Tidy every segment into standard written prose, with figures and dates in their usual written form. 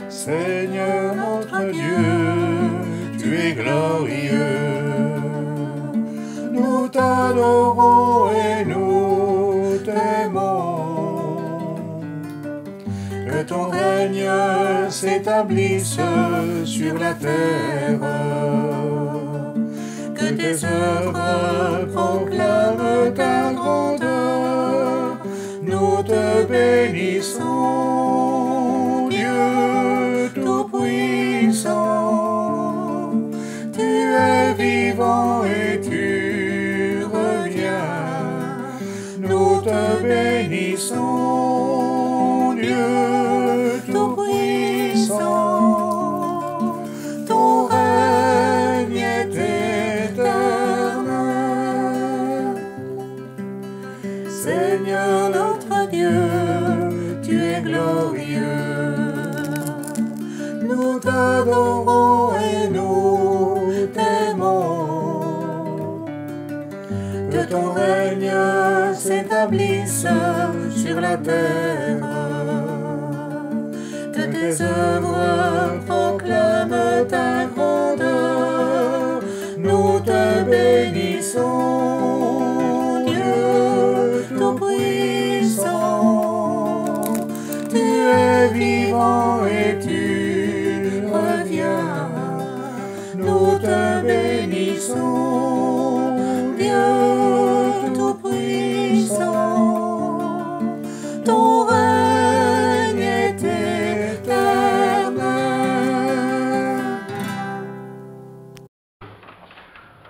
Seigneur notre Dieu, tu es glorieux. Nous t'adorons et nous t'aimons. Que ton règne s'établisse sur la terre. Que tes œuvres proclament ta grandeur. Nous te bénissons, Dieu Tout-Puissant. Tu es vivant et tu reviens. Nous te bénissons, Dieu Tout-Puissant. Ton règne est éternel. Seigneur notre Dieu, tu es glorieux. Nous t'adorons et nous t'aimons. Que ton règne s'établisse sur la terre. Que tes œuvres proclament ta grandeur. Nous te bénissons, Dieu Tout-Puissant. Tu es vivant et tu reviens. Nous te bénissons, Dieu Tout-Puissant. Ton règne est éternel.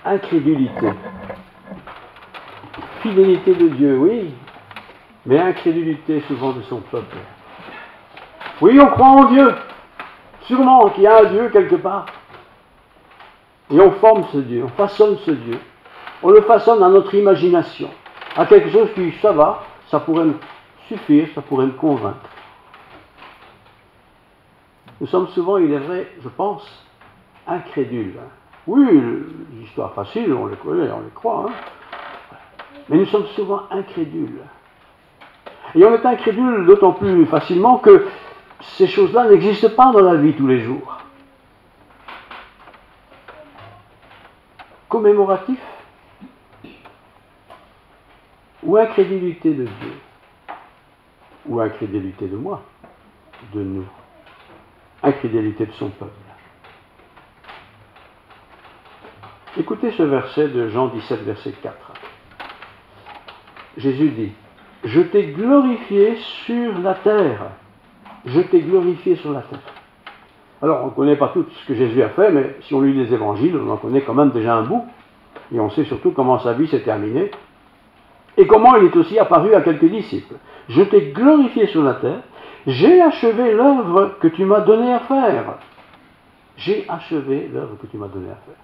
Incrédulité. Fidélité de Dieu, oui, mais incrédulité souvent de son peuple. Oui, on croit en Dieu, sûrement qu'il y a un Dieu quelque part. Et on forme ce Dieu, on façonne ce Dieu. On le façonne à notre imagination, à quelque chose qui, ça va, ça pourrait me suffire, ça pourrait me convaincre. Nous sommes souvent, il est vrai, je pense, incrédules. Oui, les histoires faciles, on les connaît, on les croit, hein. Mais nous sommes souvent incrédules. Et on est incrédule d'autant plus facilement que ces choses-là n'existent pas dans la vie tous les jours. Commémoratif ou incrédulité de Dieu, ou incrédulité de moi, de nous, incrédulité de son peuple. Écoutez ce verset de Jean 17, verset 4. Jésus dit, « Je t'ai glorifié sur la terre. Je t'ai glorifié sur la terre. » Alors, on ne connaît pas tout ce que Jésus a fait, mais si on lit les évangiles, on en connaît quand même déjà un bout. Et on sait surtout comment sa vie s'est terminée. Et comment il est aussi apparu à quelques disciples. « Je t'ai glorifié sur la terre. J'ai achevé l'œuvre que tu m'as donnée à faire. » J'ai achevé l'œuvre que tu m'as donnée à faire.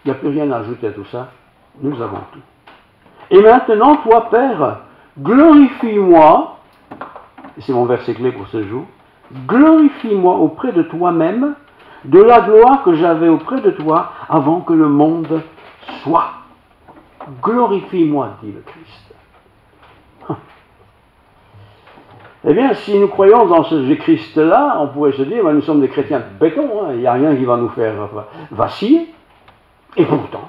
Il n'y a plus rien à ajouter à tout ça. Nous avons tout. Et maintenant, toi, Père, glorifie-moi, et c'est mon verset clé pour ce jour, glorifie-moi auprès de toi-même, de la gloire que j'avais auprès de toi avant que le monde soit. Glorifie-moi, dit le Christ. Eh bien, si nous croyons dans ce Christ-là, on pourrait se dire, ben, nous sommes des chrétiens de béton, hein, il n'y a rien qui va nous faire vaciller. Et pourtant,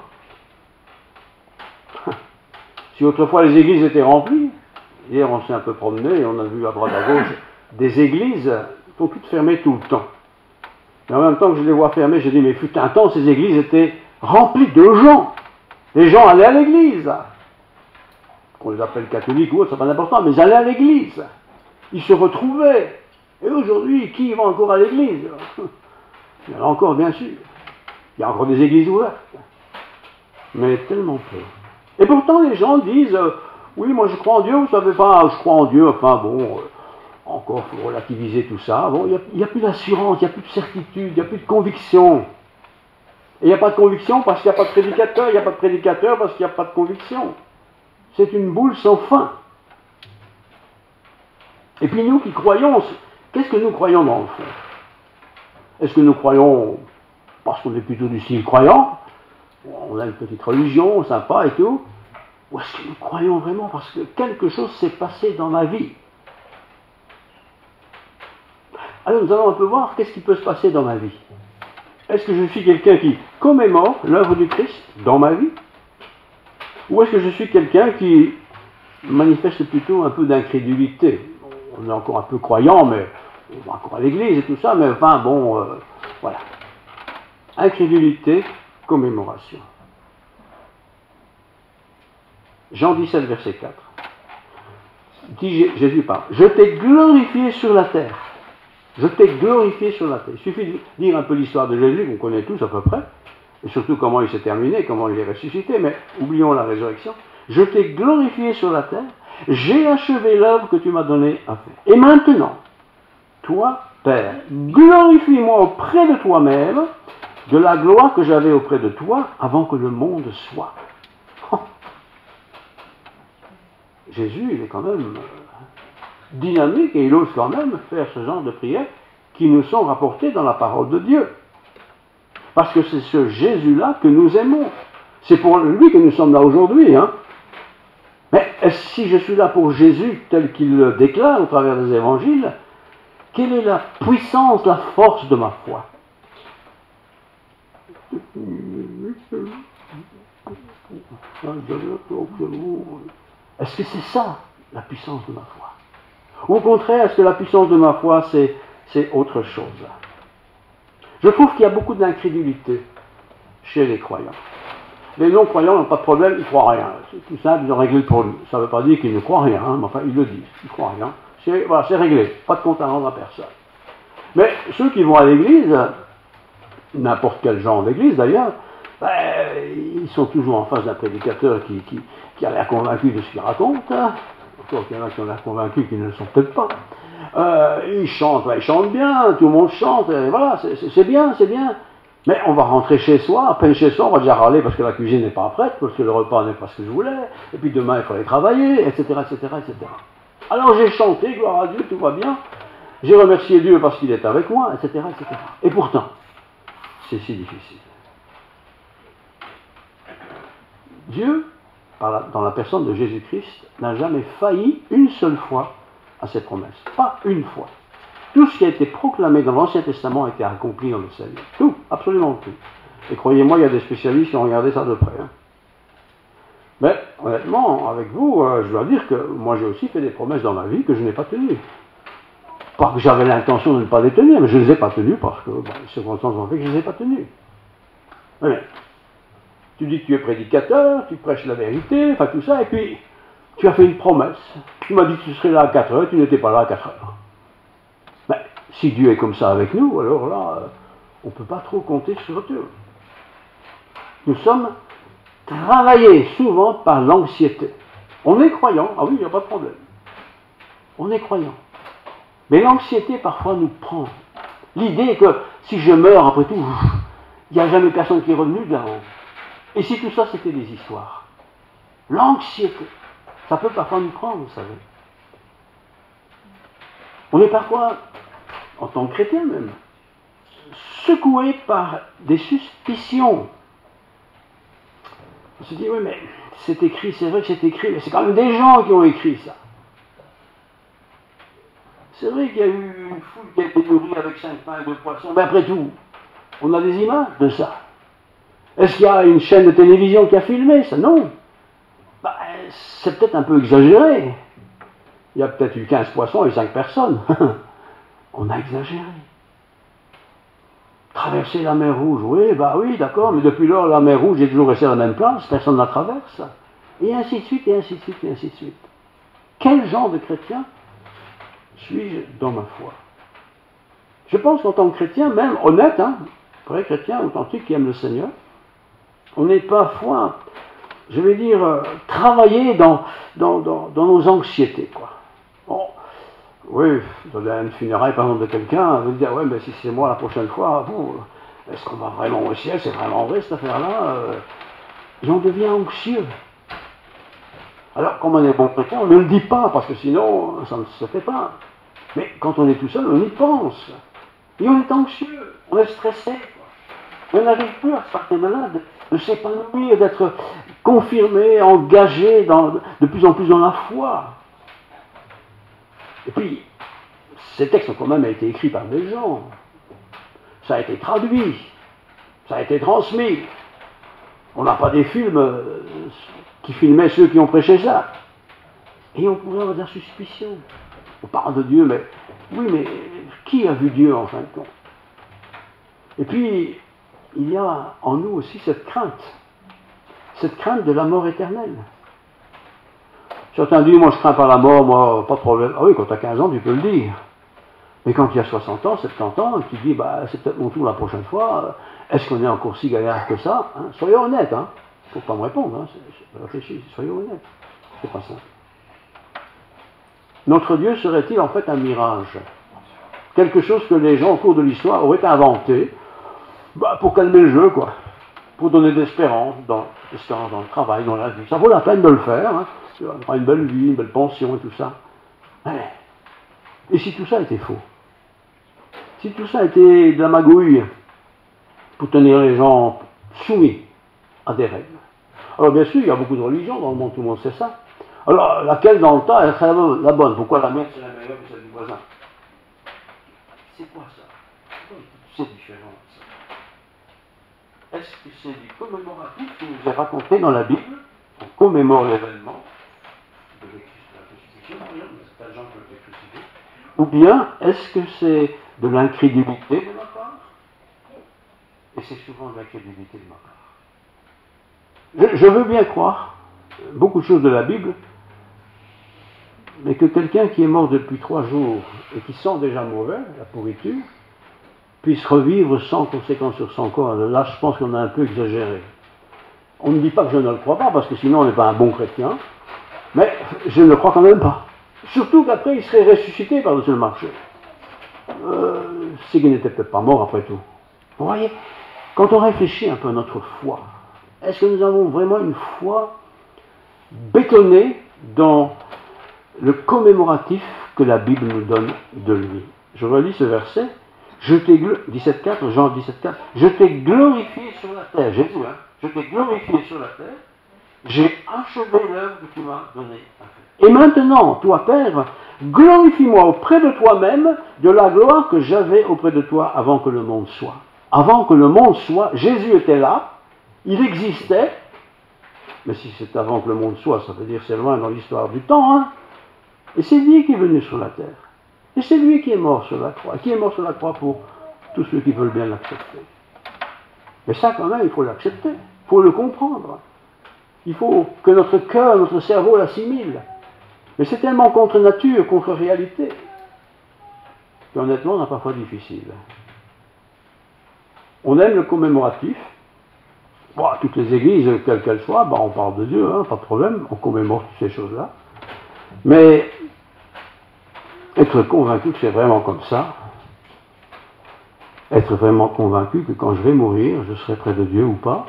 si autrefois les églises étaient remplies, hier on s'est un peu promené et on a vu à droite à gauche des églises sont toutes fermées tout le temps. Et en même temps que je les vois fermées, j'ai dit, mais fut un temps, ces églises étaient remplies de gens. Les gens allaient à l'église. Qu'on les appelle catholiques ou autre, c'est pas important, mais ils allaient à l'église. Ils se retrouvaient. Et aujourd'hui, qui va encore à l'église? Il y en a encore, bien sûr. Il y a encore des églises ouvertes. Mais tellement peu. Et pourtant, les gens disent, oui, moi je crois en Dieu, vous savez pas, je crois en Dieu, enfin bon, encore, il faut relativiser tout ça. Bon, il n'y a plus d'assurance, il n'y a plus de certitude, il n'y a plus de conviction. Et il n'y a pas de conviction parce qu'il n'y a pas de prédicateur, il n'y a pas de prédicateur parce qu'il n'y a pas de conviction. C'est une boule sans fin. Et puis nous qui croyons, qu'est-ce que nous croyons dans le fond? Est-ce que nous croyons parce qu'on est plutôt du style croyant, on a une petite religion sympa et tout, ou est-ce que nous croyons vraiment parce que quelque chose s'est passé dans ma vie? Alors nous allons un peu voir qu'est-ce qui peut se passer dans ma vie. Est-ce que je suis quelqu'un qui commémore l'œuvre du Christ dans ma vie? Ou est-ce que je suis quelqu'un qui manifeste plutôt un peu d'incrédulité? On est encore un peu croyant, mais on va encore à l'église et tout ça, mais enfin bon, voilà. Incrédulité, commémoration. Jean 17, verset 4. Dit Jésus parle. Je t'ai glorifié sur la terre. Je t'ai glorifié sur la terre. Il suffit de lire un peu l'histoire de Jésus, qu'on connaît tous à peu près, et surtout comment il s'est terminé, comment il est ressuscité, mais oublions la résurrection. Je t'ai glorifié sur la terre, j'ai achevé l'œuvre que tu m'as donnée à faire. Et maintenant, toi, Père, glorifie-moi auprès de toi-même de la gloire que j'avais auprès de toi avant que le monde soit. Oh. Jésus, il est quand même dynamique et il ose quand même faire ce genre de prières qui nous sont rapportées dans la parole de Dieu. Parce que c'est ce Jésus-là que nous aimons. C'est pour lui que nous sommes là aujourd'hui. Hein. Mais si je suis là pour Jésus tel qu'il le déclare au travers des évangiles, quelle est la puissance, la force de ma foi? Est-ce que c'est ça, la puissance de ma foi? Ou au contraire, est-ce que la puissance de ma foi, c'est autre chose? Je trouve qu'il y a beaucoup d'incrédulité chez les croyants. Les non-croyants n'ont pas de problème, ils ne croient rien. C'est tout simple, ils ont réglé le problème. Ça ne veut pas dire qu'ils ne croient rien, mais enfin, ils le disent, ils ne croient rien. Voilà, c'est réglé, pas de compte à rendre à personne. Mais ceux qui vont à l'église, n'importe quel genre d'église d'ailleurs, ils sont toujours en face d'un prédicateur qui a l'air convaincu de ce qu'il raconte. Encore qu'il y en a qui ont l'air convaincus qu'ils ne le sont peut-être pas. Ils chantent bien, tout le monde chante, et voilà, c'est bien, c'est bien. Mais on va rentrer chez soi, à peine chez soi, on va déjà râler parce que la cuisine n'est pas prête, parce que le repas n'est pas ce que je voulais, et puis demain il faut aller travailler, etc., etc., etc. Alors j'ai chanté, gloire à Dieu, tout va bien, j'ai remercié Dieu parce qu'il est avec moi, etc., etc. Et pourtant, c'est si difficile. Dieu, dans la personne de Jésus-Christ, n'a jamais failli une seule fois à ses promesses. Pas une fois. Tout ce qui a été proclamé dans l'Ancien Testament a été accompli dans le Seigneur. Tout, absolument tout. Et croyez-moi, il y a des spécialistes qui ont regardé ça de près. Hein. Mais honnêtement, avec vous, je dois dire que moi j'ai aussi fait des promesses dans ma vie que je n'ai pas tenues. Pas que j'avais l'intention de ne pas les tenir, mais je ne les ai pas tenues parce que les circonstances ont fait que je ne les ai pas tenues. Mais, tu dis que tu es prédicateur, tu prêches la vérité, enfin tout ça, et puis tu as fait une promesse. Tu m'as dit que tu serais là à 4 heures, tu n'étais pas là à 4 heures. Mais si Dieu est comme ça avec nous, alors là, on ne peut pas trop compter sur Dieu. Nous sommes travaillés souvent par l'anxiété. On est croyant, ah oui, il n'y a pas de problème. On est croyant. Mais l'anxiété parfois nous prend. L'idée que si je meurs, après tout, il n'y a jamais personne qui est revenu de là-haut. Et si tout ça c'était des histoires? L'anxiété, ça peut parfois nous prendre, vous savez. On est parfois, en tant que chrétien même, secoué par des suspicions. On se dit, oui, mais c'est écrit, c'est vrai que c'est écrit, mais c'est quand même des gens qui ont écrit ça. C'est vrai qu'il y a eu une foule qui a été nourrie avec 5 pains et 2 poissons, mais après tout, on a des images de ça. Est-ce qu'il y a une chaîne de télévision qui a filmé ça? Non. C'est peut-être un peu exagéré. Il y a peut-être eu 15 poissons et 5 personnes. On a exagéré. Traverser la mer Rouge, oui, d'accord, mais depuis lors, la mer Rouge est toujours restée à la même place, personne ne la traverse. Et ainsi de suite, et ainsi de suite, et ainsi de suite. Quel genre de chrétien suis-je dans ma foi? Je pense qu'en tant que chrétien, même honnête, vrai chrétien, authentique, qui aime le Seigneur, on n'est pas parfois, je vais dire, travailler dans nos anxiétés, quoi. Bon, oui, dans une funéraille, par exemple, de quelqu'un, on va dire, ouais, mais si c'est moi la prochaine fois, est-ce qu'on va vraiment au ciel? C'est vraiment vrai, cette affaire-là? Et on devient anxieux. Alors, comme on est bon chrétien, on ne le dit pas, parce que sinon, ça ne se fait pas. Mais quand on est tout seul, on y pense. Et on est anxieux, on est stressé. On n'arrive plus à se porter malade, de s'épanouir, d'être confirmé, engagé de plus en plus dans la foi. Et puis, ces textes ont quand même été écrits par des gens. Ça a été traduit, ça a été transmis. On n'a pas des films qui filmaient ceux qui ont prêché ça. Et on pourrait avoir de la suspicion. On parle de Dieu, mais oui, mais qui a vu Dieu en fin de compte? Et puis, il y a en nous aussi cette crainte de la mort éternelle. Certains disent, moi je crains pas la mort, moi pas de problème. Ah oui, quand tu as 15 ans, tu peux le dire. Mais quand il y a 60 ans, 70 ans, tu dis, bah, c'est peut-être mon tour la prochaine fois, est-ce qu'on est encore si gaillard que ça, hein? Soyons honnêtes, hein. Il ne faut pas me répondre, hein. Réfléchis, soyons honnêtes. C'est pas ça. Notre Dieu serait-il en fait un mirage? Quelque chose que les gens au cours de l'histoire auraient inventé pour calmer le jeu, quoi. Pour donner de l'espérance dans le travail, dans la vie. Ça vaut la peine de le faire, hein. Tu auras une belle vie, une belle pension et tout ça. Et si tout ça était faux? Si tout ça était de la magouille pour tenir les gens soumis à des règles? Alors bien sûr, il y a beaucoup de religions dans le monde, tout le monde sait ça. Alors, laquelle dans le temps, elle serait la bonne? Pourquoi la mienne c'est la meilleure que celle du voisin? C'est quoi ça? C'est différent, ça. Est-ce que c'est du commémoratif qui nous est raconté dans la Bible? On commémore l'événement de la crucifixion, par exemple, c'est pas Jean qui a été crucifié. Ou bien, est-ce que c'est de l'incrédulité de ma part? Et c'est souvent de l'incrédulité de ma part. Je veux bien croire beaucoup de choses de la Bible, mais que quelqu'un qui est mort depuis 3 jours et qui sent déjà mauvais, la pourriture, puisse revivre sans conséquence sur son corps, là je pense qu'on a un peu exagéré. On ne dit pas que je ne le crois pas, parce que sinon on n'est pas un bon chrétien, mais je ne le crois quand même pas. Surtout qu'après il serait ressuscité par-dessus le marché. C'est qu'il n'était peut-être pas mort après tout. Vous voyez, quand on réfléchit un peu à notre foi, est-ce que nous avons vraiment une foi bétonnée dans le commémoratif que la Bible nous donne de lui? Je relis ce verset. 17,4, Jean 17,4. Je t'ai glorifié sur la terre. Jésus, hein? Je t'ai glorifié sur la terre. J'ai achevé l'œuvre que tu m'as donnée. Et maintenant, toi, Père, glorifie-moi auprès de toi-même de la gloire que j'avais auprès de toi avant que le monde soit. Avant que le monde soit, Jésus était là, il existait, mais si c'est avant que le monde soit, ça veut dire c'est loin dans l'histoire du temps, hein? Et c'est lui qui est venu sur la terre. Et c'est lui qui est mort sur la croix, qui est mort sur la croix pour tous ceux qui veulent bien l'accepter. Mais ça, quand même, il faut l'accepter, il faut le comprendre. Il faut que notre cœur, notre cerveau l'assimile. Mais c'est tellement contre nature, contre réalité, qu'honnêtement, on a parfois difficile. On aime le commémoratif. Bon, toutes les églises, quelles qu'elles soient, on parle de Dieu, hein, pas de problème, on commémore toutes ces choses-là. Mais être convaincu que c'est vraiment comme ça, être vraiment convaincu que quand je vais mourir, je serai près de Dieu ou pas,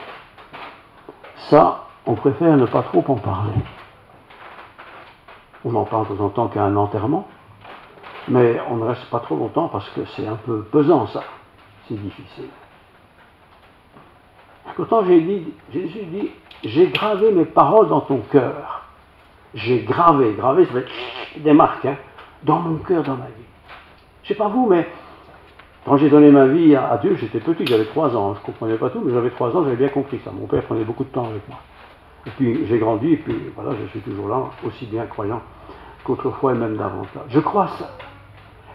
ça, on préfère ne pas trop en parler. On en parle de temps en temps qu'à un enterrement, mais on ne reste pas trop longtemps parce que c'est un peu pesant, ça. C'est difficile. Pourtant, Jésus dit, j'ai gravé mes paroles dans ton cœur. J'ai gravé, ça fait des marques, hein, dans mon cœur, dans ma vie. Je ne sais pas vous, mais quand j'ai donné ma vie à Dieu, j'étais petit, j'avais 3 ans, je ne comprenais pas tout, mais j'avais 3 ans, j'avais bien compris ça. Mon père prenait beaucoup de temps avec moi. Et puis j'ai grandi, et puis voilà, je suis toujours là, aussi bien croyant qu'autrefois et même davantage. Je crois ça.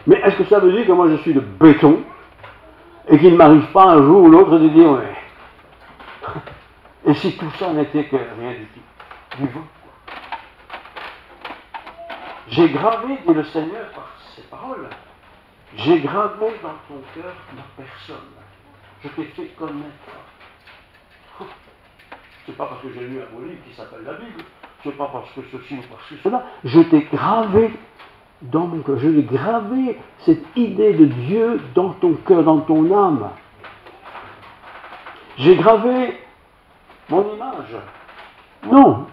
Mais est-ce que ça veut dire que moi je suis de béton, et qu'il ne m'arrive pas un jour ou l'autre de dire, ouais, et si tout ça n'était que rien du tout, du vent? J'ai gravé, dit le Seigneur par ses paroles, j'ai gravé dans ton cœur ma personne. Je t'ai fait connaître. C'est pas parce que j'ai lu un beau livre qui s'appelle la Bible, c'est pas parce que ceci ou parce que cela. Je t'ai gravé dans mon cœur. Je l'ai gravé cette idée de Dieu dans ton cœur, dans ton âme. J'ai gravé mon image. Non,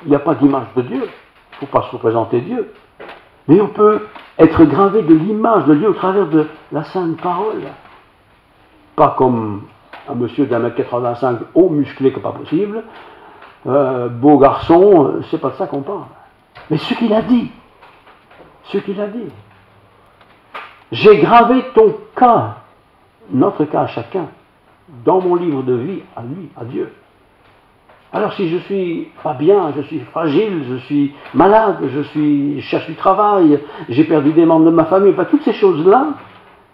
il n'y a pas d'image de Dieu. Il ne faut pas se représenter Dieu. Mais on peut être gravé de l'image de Dieu au travers de la sainte parole. Pas comme un monsieur d'1m85 haut musclé que pas possible, beau garçon, c'est pas de ça qu'on parle. Mais ce qu'il a dit, ce qu'il a dit. J'ai gravé ton cas, notre cas à chacun, dans mon livre de vie, à lui, à Dieu. Alors si je suis pas bien, je suis fragile, je suis malade, je cherche du travail, j'ai perdu des membres de ma famille, enfin toutes ces choses-là,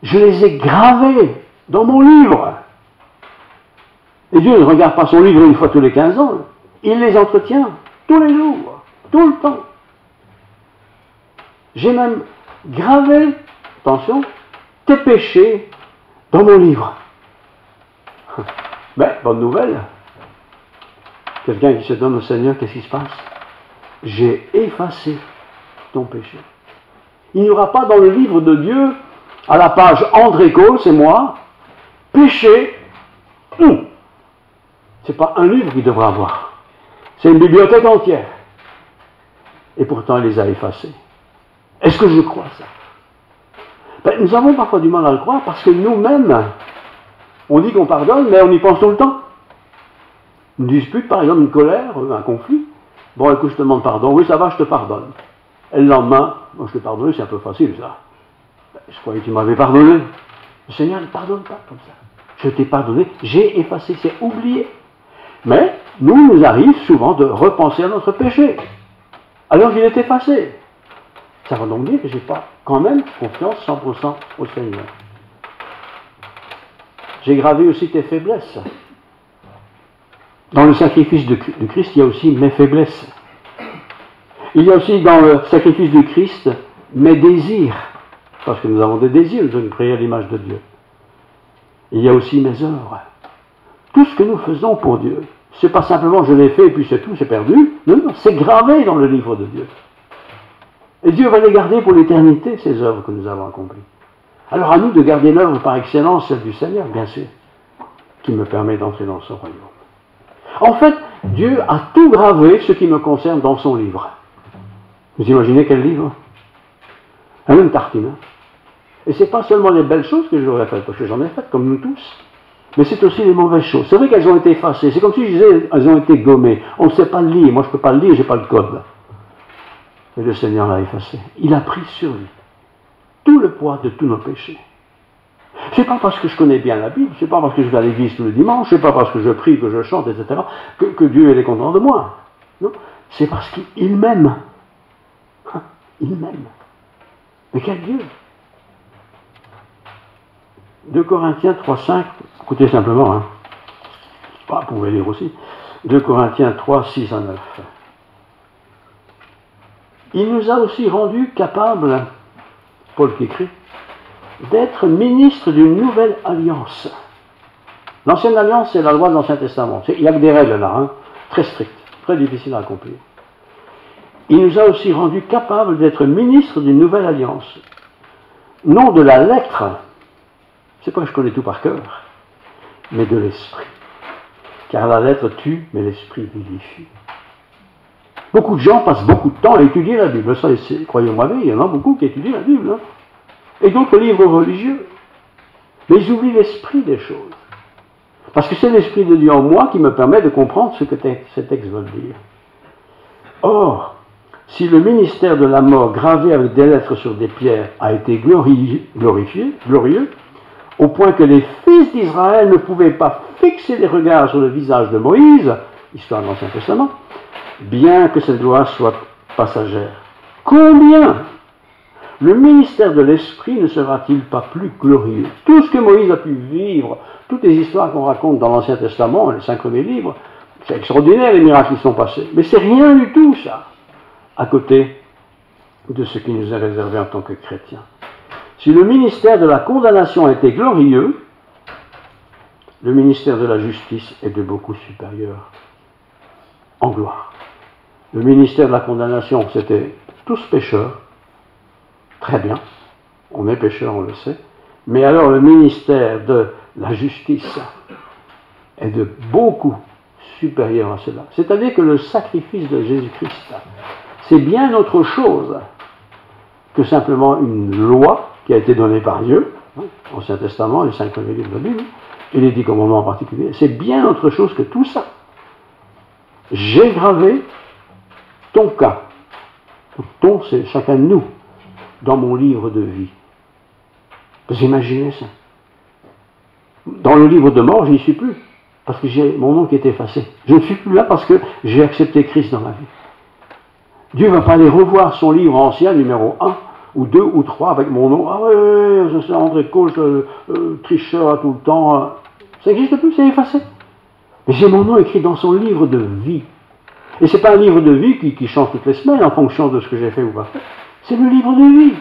je les ai gravées dans mon livre. Et Dieu ne regarde pas son livre une fois tous les 15 ans, il les entretient tous les jours, tout le temps. J'ai même gravé, attention, tes péchés dans mon livre. Mais, bonne nouvelle, quelqu'un qui se donne au Seigneur, qu'est-ce qui se passe? J'ai effacé ton péché. Il n'y aura pas dans le livre de Dieu, à la page André Cole, c'est moi, péché, c'est pas un livre qu'il devra avoir. C'est une bibliothèque entière. Et pourtant, il les a effacés. Est-ce que je crois ça? Ben, nous avons parfois du mal à le croire parce que nous-mêmes, on dit qu'on pardonne, mais on y pense tout le temps. Une dispute, par exemple, une colère, un conflit. Bon, écoute, je te demande pardon. Oui, ça va, je te pardonne. Et le lendemain, moi, je t'ai pardonné, c'est un peu facile, ça. Ben, je croyais que tu m'avais pardonné. Le Seigneur ne pardonne pas comme ça. Je t'ai pardonné, j'ai effacé, c'est oublié. Mais, nous arrive souvent de repenser à notre péché. Alors qu'il est effacé. Ça va donc dire que je n'ai pas quand même confiance 100% au Seigneur. J'ai gravé aussi tes faiblesses. Dans le sacrifice de Christ, il y a aussi mes faiblesses. Il y a aussi dans le sacrifice de Christ mes désirs. Parce que nous avons des désirs, nous sommes créés à l'image de Dieu. Il y a aussi mes œuvres. Tout ce que nous faisons pour Dieu, c'est pas simplement je l'ai fait et puis c'est tout, c'est perdu. Non, non, c'est gravé dans le livre de Dieu. Et Dieu va les garder pour l'éternité, ces œuvres que nous avons accomplies. Alors à nous de garder l'œuvre par excellence, celle du Seigneur, bien sûr, qui me permet d'entrer dans son royaume. En fait, Dieu a tout gravé ce qui me concerne dans son livre. Vous imaginez quel livre? Une tartine. Hein? Et ce n'est pas seulement les belles choses que j'aurais faites, parce que j'en ai faites, comme nous tous, mais c'est aussi les mauvaises choses. C'est vrai qu'elles ont été effacées. C'est comme si je disais, elles ont été gommées. On ne sait pas le lire. Moi, je ne peux pas le lire, je n'ai pas le code. Et le Seigneur l'a effacé. Il a pris sur lui tout le poids de tous nos péchés. Ce n'est pas parce que je connais bien la Bible, ce n'est pas parce que je vais à l'église tous les dimanches, ce n'est pas parce que je prie, que je chante, etc., que Dieu est content de moi. Non, c'est parce qu'il m'aime. Il m'aime. Mais quel Dieu! 2 Corinthiens 3,5, écoutez simplement, hein. Vous pouvez lire aussi. 2 Corinthiens 3, 6 à 9. Il nous a aussi rendus capables, Paul qui écrit, d'être ministres d'une nouvelle alliance. L'ancienne alliance, c'est la loi de l'Ancien Testament. Il y a que des règles là, hein, très strictes, très difficiles à accomplir. Il nous a aussi rendus capables d'être ministres d'une nouvelle alliance. Non de la lettre, c'est pas que je connais tout par cœur, mais de l'esprit. Car la lettre tue, mais l'esprit vivifie. Beaucoup de gens passent beaucoup de temps à étudier la Bible. Ça, croyez-moi bien, il y en a beaucoup qui étudient la Bible. Hein. Et d'autres livres religieux. Mais ils oublient l'esprit des choses. Parce que c'est l'esprit de Dieu en moi qui me permet de comprendre ce que ces textes veulent dire. Or, si le ministère de la mort gravé avec des lettres sur des pierres a été glorieux, au point que les fils d'Israël ne pouvaient pas fixer les regards sur le visage de Moïse, histoire de l'Ancien Testament, bien que cette gloire soit passagère. Combien le ministère de l'Esprit ne sera-t-il pas plus glorieux? Tout ce que Moïse a pu vivre, toutes les histoires qu'on raconte dans l'Ancien Testament, les 5 premiers livres, c'est extraordinaire les miracles qui sont passés. Mais c'est rien du tout ça, à côté de ce qui nous est réservé en tant que chrétiens. Si le ministère de la condamnation a été glorieux, le ministère de la justice est de beaucoup supérieur en gloire. Le ministère de la condamnation, c'était tous pécheurs. Très bien, on est pécheurs, on le sait. Mais alors le ministère de la justice est de beaucoup supérieur à cela. C'est-à-dire que le sacrifice de Jésus-Christ, c'est bien autre chose que simplement une loi qui a été donnée par Dieu, hein, l'Ancien Testament, les 5 premiers livres de la Bible, et les 10 commandements en particulier. C'est bien autre chose que tout ça. J'ai gravé ton cas. Ton, c'est chacun de nous, dans mon livre de vie. Vous imaginez ça? Dans le livre de mort, je n'y suis plus, parce que j'ai mon nom qui est effacé. Je ne suis plus là parce que j'ai accepté Christ dans ma vie. Dieu ne va pas aller revoir son livre ancien, numéro 1, ou 2, ou 3, avec mon nom. Ah ouais, c'est André Coach, tricheur à tout le temps. Ça n'existe plus, c'est effacé. Mais j'ai mon nom écrit dans son livre de vie. Et ce n'est pas un livre de vie qui change toutes les semaines en fonction de ce que j'ai fait ou pas fait. C'est le livre de vie.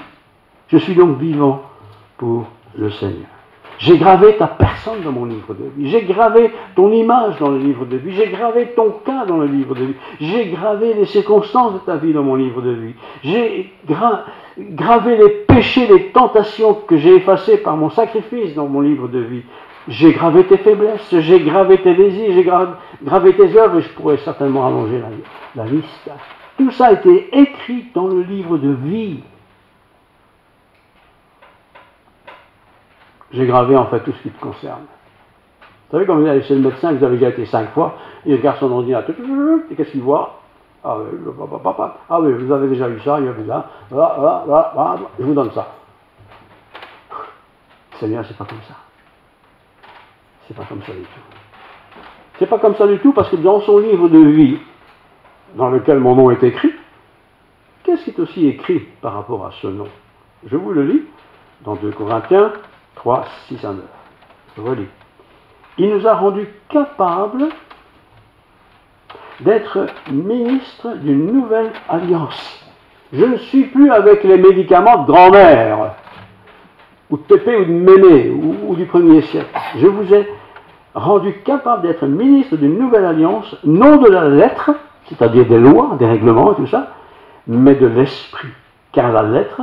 Je suis donc vivant pour le Seigneur. J'ai gravé ta personne dans mon livre de vie. J'ai gravé ton image dans le livre de vie. J'ai gravé ton cas dans le livre de vie. J'ai gravé les circonstances de ta vie dans mon livre de vie. J'ai gravé les péchés, les tentations que j'ai effacées par mon sacrifice dans mon livre de vie. J'ai gravé tes faiblesses, j'ai gravé tes désirs, j'ai gravé tes œuvres, et je pourrais certainement allonger la liste. Tout ça a été écrit dans le livre de vie. J'ai gravé en fait tout ce qui te concerne. Vous savez, quand vous allez chez le médecin, vous avez déjà été 5 fois, il regarde son ordinateur, et qu'est-ce qu'il voit? Ah oui, vous avez déjà eu ça, il y a eu ça, je vous donne ça. Seigneur, c'est pas comme ça. C'est pas comme ça du tout. C'est pas comme ça du tout parce que dans son livre de vie, dans lequel mon nom est écrit, qu'est-ce qui est aussi écrit par rapport à ce nom? Je vous le lis dans 2 Corinthiens 3, 6 à 9. Je relis. Il nous a rendus capables d'être ministres d'une nouvelle alliance. Je ne suis plus avec les médicaments de grand-mère, ou de Pépé, ou de Mémé, ou du 1er siècle. Je vous ai rendu capable d'être ministre d'une nouvelle alliance, non de la lettre, c'est-à-dire des lois, des règlements et tout ça, mais de l'esprit. Car la lettre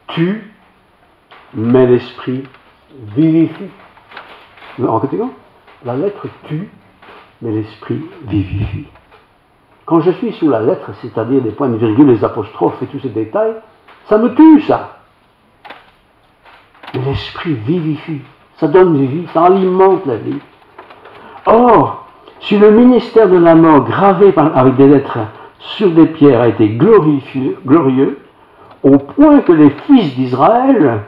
tue, mais l'esprit vivifie. En catégorie, la lettre tue, mais l'esprit vivifie. Quand je suis sous la lettre, c'est-à-dire les points de virgule, les apostrophes et tous ces détails, ça me tue, ça. Mais l'esprit vivifie, ça donne vie, ça alimente la vie. Or, si le ministère de la mort gravé avec des lettres sur des pierres a été glorieux, au point que les fils d'Israël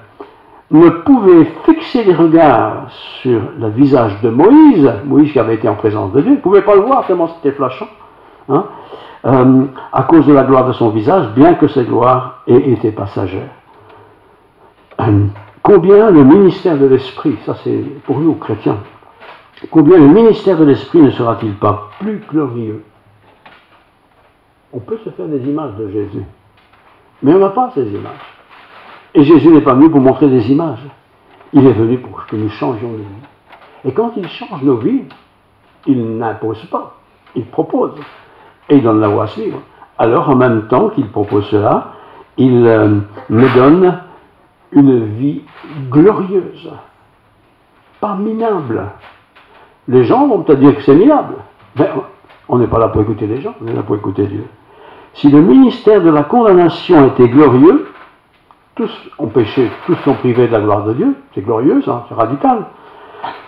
ne pouvaient fixer les regards sur le visage de Moïse, Moïse qui avait été en présence de Dieu, ne pouvaient pas le voir tellement c'était flashant, hein, à cause de la gloire de son visage, bien que cette gloire ait été passagère. Combien le ministère de l'Esprit, ça c'est pour nous chrétiens, combien le ministère de l'Esprit ne sera-t-il pas plus glorieux? On peut se faire des images de Jésus, mais on n'a pas ces images. Et Jésus n'est pas venu pour montrer des images. Il est venu pour que nous changions de vie. Et quand il change nos vies, il n'impose pas, il propose. Et il donne la voie à suivre. Alors en même temps qu'il propose cela, il me donne une vie glorieuse, pas minable. Les gens vont peut-être dire que c'est minable. Mais on n'est pas là pour écouter les gens, on est là pour écouter Dieu. Si le ministère de la condamnation était glorieux, tous ont péché, tous sont privés de la gloire de Dieu, c'est glorieux ça, c'est radical.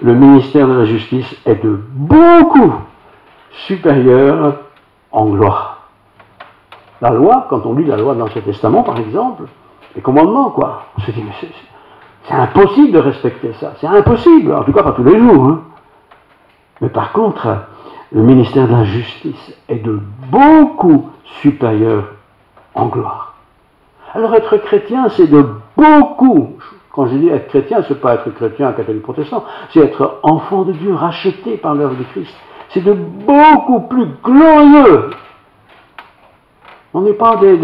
Le ministère de la justice est de beaucoup supérieur en gloire. La loi, quand on lit la loi de l'Ancien Testament par exemple, les commandements quoi, on se dit mais c'est impossible de respecter ça, c'est impossible, en tout cas pas tous les jours. Hein. Mais par contre, le ministère de la justice est de beaucoup supérieur en gloire. Alors être chrétien, c'est de beaucoup, quand je dis être chrétien, ce n'est pas être chrétien catholique protestant, c'est être enfant de Dieu, racheté par l'œuvre de Christ. C'est de beaucoup plus glorieux. On n'est pas des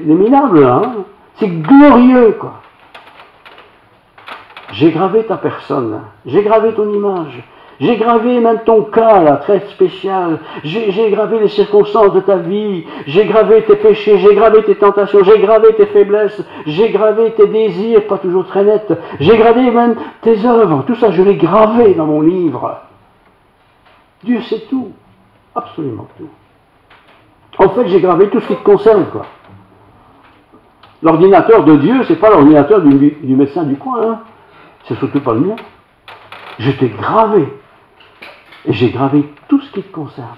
minables, hein. C'est glorieux, quoi. J'ai gravé ta personne, j'ai gravé ton image, j'ai gravé même ton cas, là, très spécial. J'ai gravé les circonstances de ta vie. J'ai gravé tes péchés, j'ai gravé tes tentations, j'ai gravé tes faiblesses, j'ai gravé tes désirs, pas toujours très nets. J'ai gravé même tes œuvres. Tout ça, je l'ai gravé dans mon livre. Dieu sait tout. Absolument tout. En fait, j'ai gravé tout ce qui te concerne, quoi. L'ordinateur de Dieu, c'est pas l'ordinateur du médecin du coin, hein. C'est surtout pas le mien. Je t'ai gravé. Et j'ai gravé tout ce qui te concerne.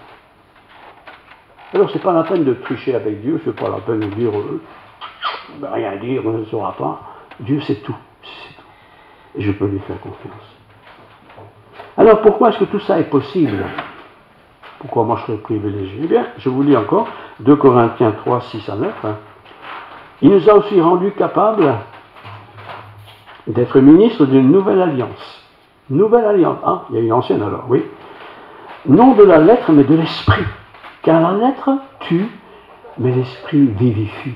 Alors, c'est pas la peine de tricher avec Dieu, c'est pas la peine de dire rien dire, on ne saura pas. Dieu, c'est tout. C'est tout. Et je peux lui faire confiance. Alors, pourquoi est-ce que tout ça est possible? Pourquoi moi je serais privilégié? Eh bien, je vous lis encore 2 Corinthiens 3, 6 à 9. Hein. Il nous a aussi rendus capables d'être ministres d'une nouvelle alliance. Nouvelle alliance. Ah, il y a une ancienne alors, oui. Non de la lettre, mais de l'esprit. Car la lettre tue, mais l'esprit vivifie.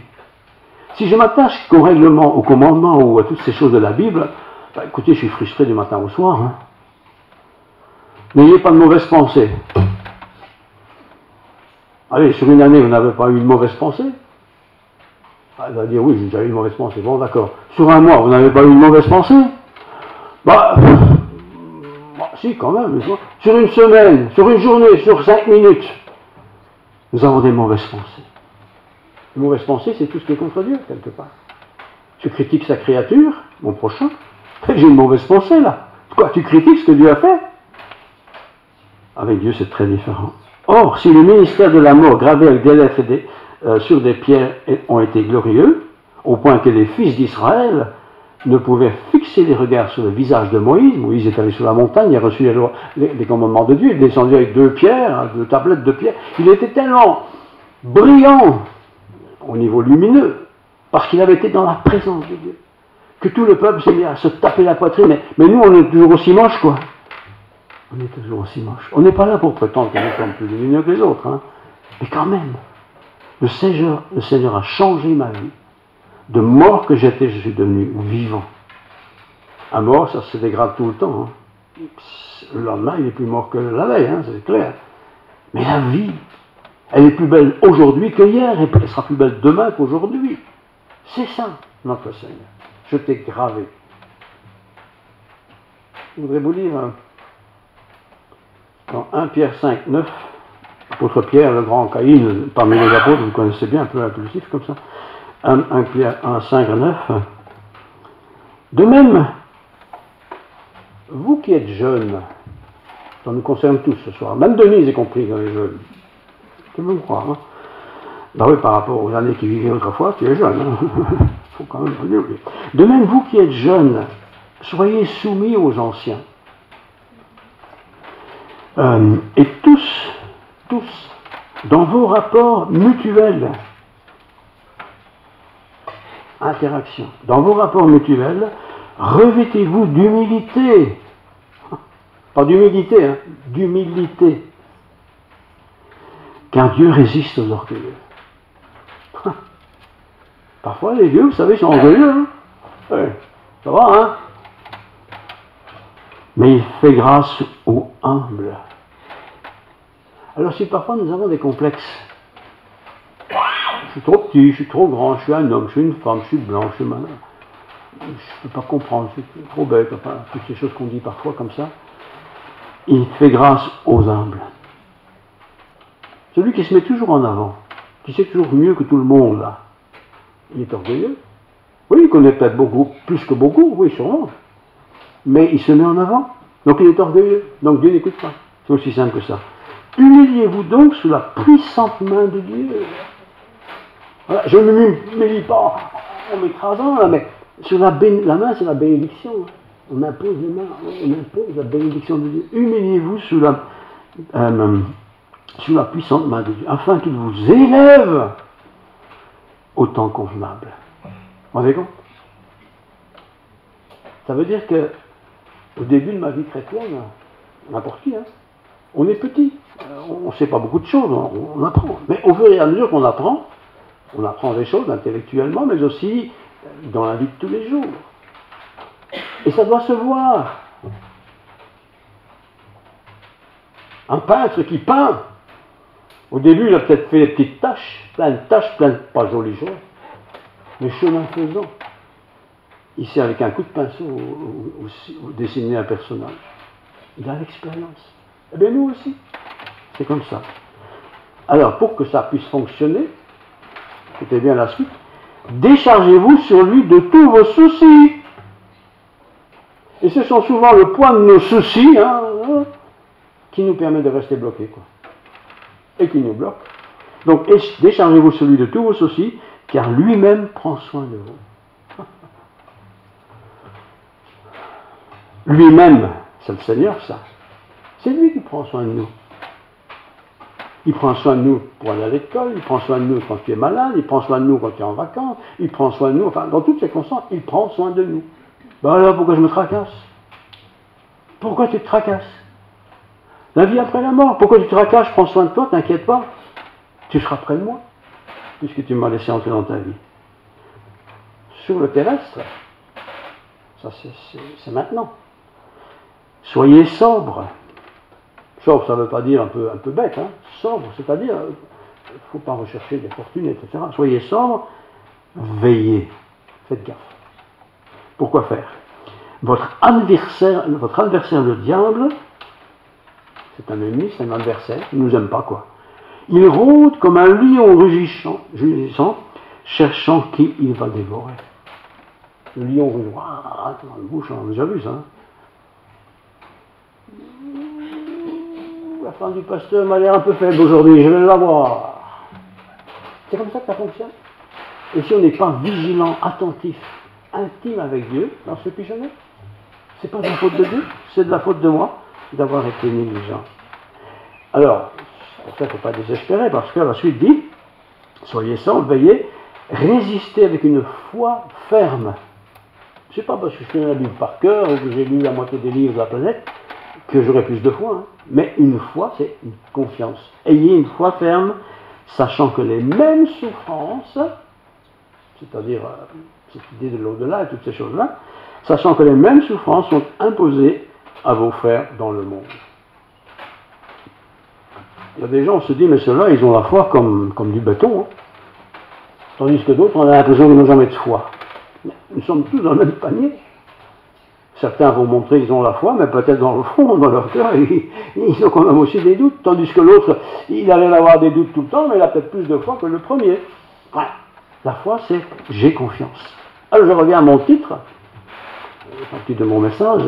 Si je m'attache qu'au règlement, au commandement ou à toutes ces choses de la Bible, bah, écoutez, je suis frustré du matin au soir. Hein. N'ayez pas de mauvaises pensées. Allez, sur une année, vous n'avez pas eu une mauvaise pensée? Elle va dire, oui, j'ai déjà eu une mauvaise pensée. Bon, d'accord. Sur un mois, vous n'avez pas eu une mauvaise pensée? Bah, si, quand même. Sur une semaine, sur une journée, sur 5 minutes, nous avons des mauvaises pensées. Les mauvaises pensées, c'est tout ce qui est contre Dieu, quelque part. Tu critiques sa créature, mon prochain. J'ai une mauvaise pensée, là. Quoi, tu critiques ce que Dieu a fait? Avec Dieu, c'est très différent. Or, si le ministère de la mort gravé avec des lettres sur des pierres ont été glorieux, au point que les fils d'Israël ne pouvaient fixer les regards sur le visage de Moïse. Moïse est allé sur la montagne, il a reçu les commandements de Dieu, il est descendu avec 2 pierres, 2 tablettes de pierre. Il était tellement brillant au niveau lumineux, parce qu'il avait été dans la présence de Dieu, que tout le peuple s'est mis à se taper la poitrine. Mais nous, on est toujours aussi moches, quoi. On est toujours aussi moches. On n'est pas là pour prétendre que nous sommes plus lumineux que les autres, hein. Mais quand même, le Seigneur a changé ma vie. De mort que j'étais, je suis devenu vivant. Un mort, ça se dégrade tout le temps. Hein. Le lendemain, il est plus mort que la veille, hein, c'est clair. Mais la vie, elle est plus belle aujourd'hui que hier, et elle sera plus belle demain qu'aujourd'hui. C'est ça, notre Seigneur. Je t'ai gravé. Je voudrais vous lire dans 1 Pierre 5, 9, l'apôtre Pierre, le grand Caïn, parmi les apôtres, vous connaissez bien, un peu impulsif comme ça. 1 Pierre 1, 5 à 9. De même, vous qui êtes jeunes, ça nous concerne tous ce soir, même Denise est compris dans les jeunes. Tu veux me croire, hein? Ben oui, par rapport aux années qui vivaient autrefois, tu es jeune. Il faut quand même le dire. De même, vous qui êtes jeunes, soyez soumis aux anciens. Et tous, dans vos rapports mutuels, interaction. Dans vos rapports mutuels, revêtez-vous d'humilité. Pas d'humilité, hein, d'humilité. Car Dieu résiste aux orgueilleux. Parfois, les vieux, vous savez, sont orgueilleux. Hein. Ouais, ça va, hein? Mais il fait grâce aux humbles. Alors, si parfois nous avons des complexes, je suis trop petit, je suis trop grand, je suis un homme, je suis une femme, je suis blanc, je suis malin. Je ne peux pas comprendre, je suis trop bête, enfin, toutes ces choses qu'on dit parfois comme ça. Il fait grâce aux humbles. Celui qui se met toujours en avant, qui sait toujours mieux que tout le monde, là, il est orgueilleux. Oui, il connaît peut-être beaucoup, plus que beaucoup, oui, sûrement. Mais il se met en avant, donc il est orgueilleux. Donc Dieu n'écoute pas. C'est aussi simple que ça. Humiliez-vous donc sous la puissante main de Dieu. Voilà, je ne m'humilie pas en m'écrasant, là, mais sur la main, c'est la bénédiction. On impose les mains, on impose la bénédiction de Dieu. Humiliez-vous sous la puissante main de Dieu, afin qu'il vous élève au temps convenable. Vous vous rendez compte? Ça veut dire que au début de ma vie chrétienne, n'importe qui, hein, on est petit, on ne sait pas beaucoup de choses, on apprend. Mais au fur et à mesure qu'on apprend des choses intellectuellement, mais aussi dans la vie de tous les jours. Et ça doit se voir. Un peintre qui peint, au début, il a peut-être fait des petites taches, plein de pas jolies choses, mais chemin faisant, il sait avec un coup de pinceau dessiner un personnage. Il a l'expérience. Eh bien, nous aussi, c'est comme ça. Alors, pour que ça puisse fonctionner, c'était bien la suite, déchargez-vous sur lui de tous vos soucis. Et ce sont souvent le poids de nos soucis qui nous permet de rester bloqués, quoi. Et qui nous bloque. Donc, déchargez-vous sur lui de tous vos soucis, car lui-même prend soin de vous. Lui-même, c'est le Seigneur, ça. C'est lui qui prend soin de nous. Il prend soin de nous pour aller à l'école, il prend soin de nous quand tu es malade, il prend soin de nous quand tu es en vacances, il prend soin de nous, enfin, dans toutes circonstances, il prend soin de nous. Ben alors, pourquoi je me tracasse? Pourquoi tu te tracasses? La vie après la mort, pourquoi tu te tracasses? Je prends soin de toi, t'inquiète pas. Tu seras près de moi, puisque tu m'as laissé entrer dans ta vie. Sur le terrestre, ça c'est maintenant. Soyez sobre. Sobre, ça ne veut pas dire un peu bête, hein. Sobre, c'est-à-dire, il ne faut pas rechercher des fortunes, etc. Soyez sobre, veillez, faites gaffe. Pourquoi faire? Votre adversaire, le diable, c'est un ennemi, c'est un adversaire, il ne nous aime pas, quoi. Il rôde comme un lion rugissant, cherchant qui il va dévorer. Le lion rouge, dans le bouche, on a déjà vu ça. Hein. La femme du pasteur m'a l'air un peu faible aujourd'hui, je vais l'avoir. C'est comme ça que ça fonctionne. Et si on n'est pas vigilant, attentif, intime avec Dieu, dans ce pigeonnet, c'est pas de la faute de Dieu, c'est de la faute de moi d'avoir été négligent. Alors, pour ça, il ne faut pas désespérer, parce que la suite dit, soyez sobre, veillez, résistez avec une foi ferme. Ce n'est pas parce que je connais la Bible par cœur, ou que j'ai lu la moitié des livres de la planète, que j'aurai plus de foi. Hein. Mais une foi, c'est une confiance. Ayez une foi ferme, sachant que les mêmes souffrances, c'est-à-dire cette idée de l'au-delà et toutes ces choses-là, sachant que les mêmes souffrances sont imposées à vos frères dans le monde. Il y a des gens, on se dit, mais ceux-là, ils ont la foi comme du béton. Hein. Tandis que d'autres, on a l'impression qu'ils n'ont jamais de foi. Mais nous sommes tous dans le même panier. Certains vont montrer qu'ils ont la foi, mais peut-être dans le fond, dans leur cœur, ils ont quand même aussi des doutes. Tandis que l'autre, il allait avoir des doutes tout le temps, mais il a peut-être plus de foi que le premier. Ouais. La foi, c'est « j'ai confiance ». Alors je reviens à mon titre, le titre de mon message.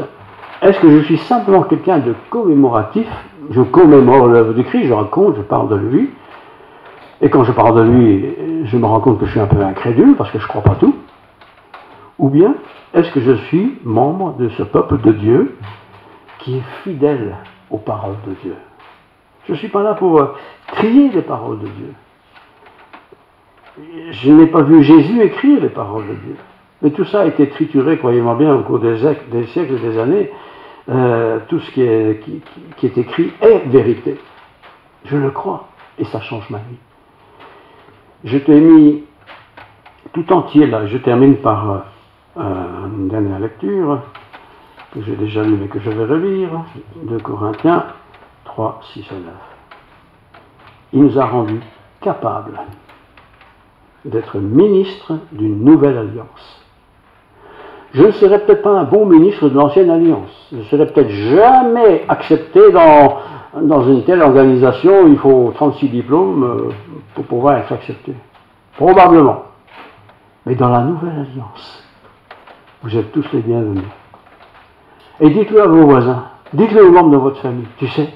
Est-ce que je suis simplement quelqu'un de commémoratif? Je commémore l'œuvre du Christ, je raconte, je parle de lui. Et quand je parle de lui, je me rends compte que je suis un peu incrédule, parce que je ne crois pas tout. Ou bien, est-ce que je suis membre de ce peuple de Dieu qui est fidèle aux paroles de Dieu? Je ne suis pas là pour trier les paroles de Dieu. Je n'ai pas vu Jésus écrire les paroles de Dieu. Mais tout ça a été trituré, croyez-moi bien, au cours des siècles et des années. Tout ce qui est écrit est vérité. Je le crois, et ça change ma vie. Je t'ai mis tout entier là, je termine par une dernière lecture, que j'ai déjà lu mais que je vais relire, de Corinthiens 3, 6 et 9. Il nous a rendus capables d'être ministres d'une nouvelle alliance. Je ne serais peut-être pas un bon ministre de l'ancienne alliance. Je ne serais peut-être jamais accepté dans une telle organisation où il faut 36 diplômes pour pouvoir être accepté. Probablement. Mais dans la nouvelle alliance, vous êtes tous les bienvenus. Et dites-le à vos voisins, dites-le aux membres de votre famille. Tu sais,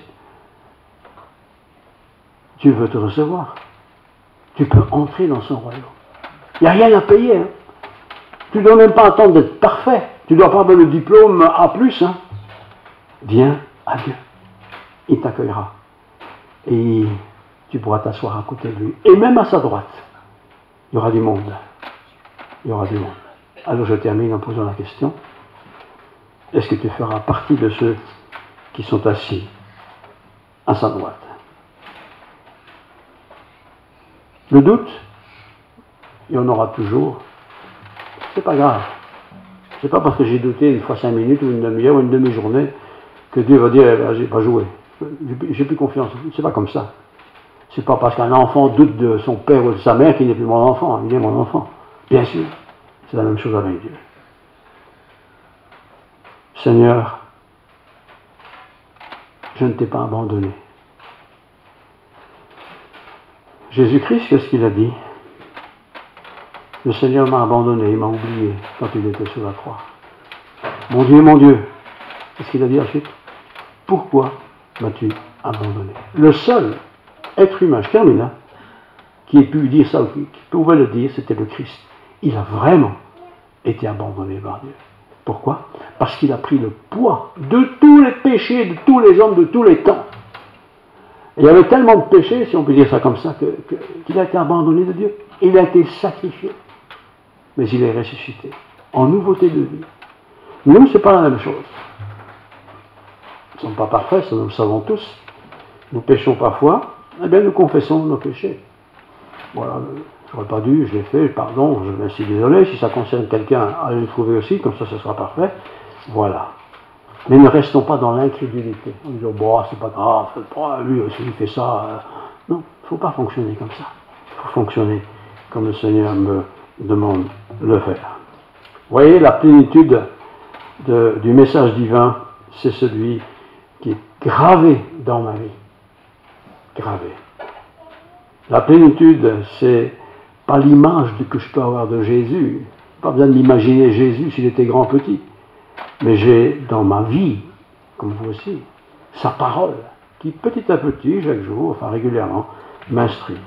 Dieu veut te recevoir. Tu peux entrer dans son royaume. Il n'y a rien à payer. Hein. Tu ne dois même pas attendre d'être parfait. Tu ne dois pas avoir le diplôme A+. Hein. Viens à Dieu. Il t'accueillera. Et tu pourras t'asseoir à côté de lui. Et même à sa droite, il y aura du monde. Il y aura du monde. Alors je termine en posant la question. Est-ce que tu feras partie de ceux qui sont assis à sa droite? Le doute, il y en aura toujours. C'est pas grave. C'est pas parce que j'ai douté une fois 5 minutes ou une demi-heure ou une demi-journée que Dieu va dire, eh, j'ai pas joué. J'ai plus confiance. C'est pas comme ça. C'est pas parce qu'un enfant doute de son père ou de sa mère qu'il n'est plus mon enfant. Il est mon enfant. Bien sûr. C'est la même chose avec Dieu. Seigneur, je ne t'ai pas abandonné. Jésus-Christ, qu'est-ce qu'il a dit? Le Seigneur m'a abandonné, il m'a oublié quand il était sur la croix. Mon Dieu, qu'est-ce qu'il a dit ensuite? Pourquoi m'as-tu abandonné? Le seul être humain, je termine là, qui ait pu dire ça, qui pouvait le dire, c'était le Christ. Il a vraiment été abandonné par Dieu. Pourquoi? Parce qu'il a pris le poids de tous les péchés de tous les hommes de tous les temps. Et il y avait tellement de péchés, si on peut dire ça comme ça, qu'il a été abandonné de Dieu. Il a été sacrifié. Mais il est ressuscité en nouveauté de vie. Nous, ce n'est pas la même chose. Nous ne sommes pas parfaits, ça nous le savons tous. Nous péchons parfois, eh bien nous confessons nos péchés. Voilà, je n'aurais pas dû, je l'ai fait, pardon, je me suis désolé. Si ça concerne quelqu'un, allez le trouver aussi, comme ça, ce sera parfait. Voilà. Mais ne restons pas dans l'incrédulité. On dit, bon, c'est pas grave, lui aussi il fait ça. Non, il ne faut pas fonctionner comme ça. Il faut fonctionner comme le Seigneur me demande de le faire. Vous voyez, la plénitude du message divin, c'est celui qui est gravé dans ma vie. Gravé. La plénitude, c'est pas l'image que je peux avoir de Jésus. Pas besoin d'imaginer Jésus s'il était grand petit. Mais j'ai dans ma vie, comme vous aussi, sa parole, qui petit à petit, chaque jour, enfin régulièrement, m'instruit.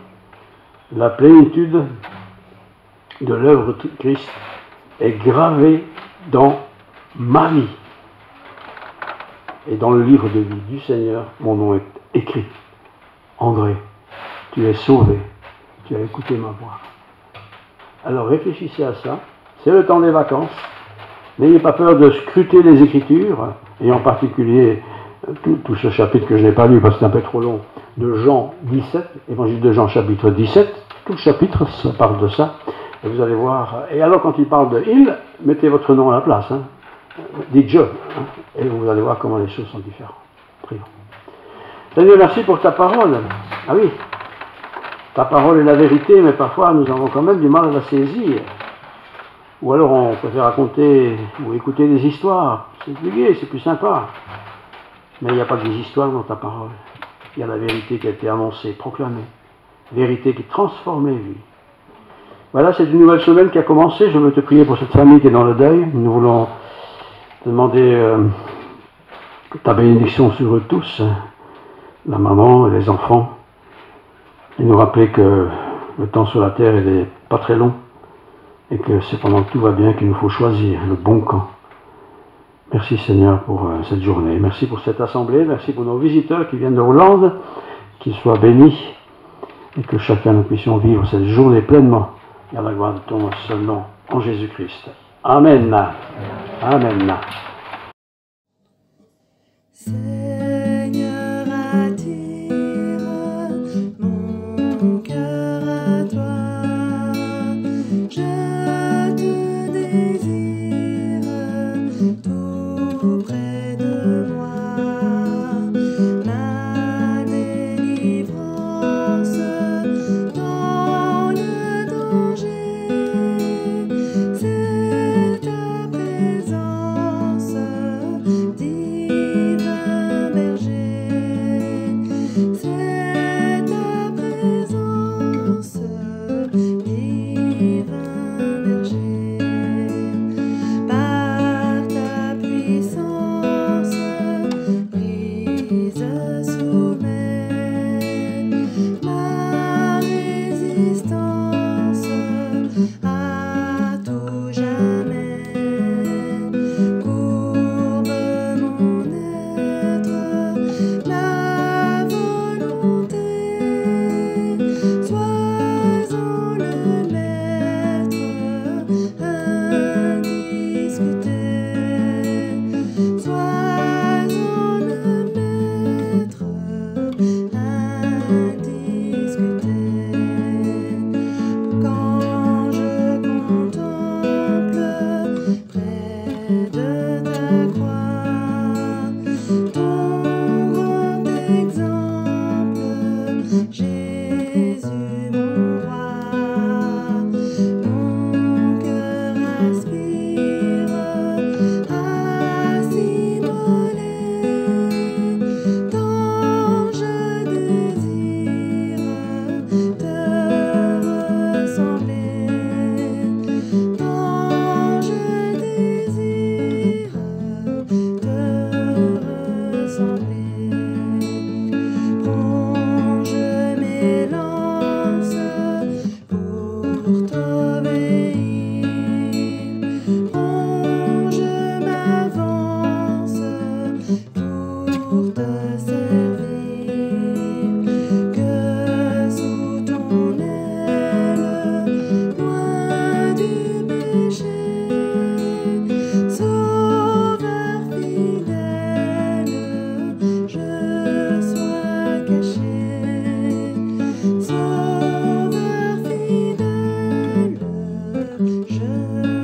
La plénitude de l'œuvre de Christ est gravée dans ma vie. Et dans le livre de vie du Seigneur, mon nom est écrit. André, tu es sauvé, tu as écouté ma voix. Alors réfléchissez à ça, c'est le temps des vacances. N'ayez pas peur de scruter les Écritures, et en particulier tout ce chapitre que je n'ai pas lu parce que c'est un peu trop long, de Jean 17, Évangile de Jean chapitre 17, tout le chapitre ça parle de ça, et vous allez voir, et alors quand il parle de « il », mettez votre nom à la place, hein. Dites « je hein, », et vous allez voir comment les choses sont différentes. Prions. Seigneur, merci pour ta parole. Ah oui, ta parole est la vérité, mais parfois nous avons quand même du mal à la saisir. Ou alors on préfère raconter ou écouter des histoires. C'est plus gai, c'est plus sympa. Mais il n'y a pas que des histoires dans ta parole. Il y a la vérité qui a été annoncée, proclamée. Vérité qui transforme les vies. Voilà, c'est une nouvelle semaine qui a commencé. Je veux te prier pour cette famille qui est dans le deuil. Nous voulons te demander ta bénédiction sur eux tous, la maman et les enfants. Et nous rappeler que le temps sur la terre n'est pas très long. Et que c'est pendant que tout va bien qu'il nous faut choisir le bon camp. Merci Seigneur pour cette journée. Merci pour cette assemblée. Merci pour nos visiteurs qui viennent de Hollande. Qu'ils soient bénis et que chacun nous puissions vivre cette journée pleinement. Et à la gloire de ton seul nom, en Jésus-Christ. Amen. Amen. Seigneur, attire mon cœur à toi. Je te désire tout près de moi. Ma délivrance dans le danger, c'est ta présence divine. Je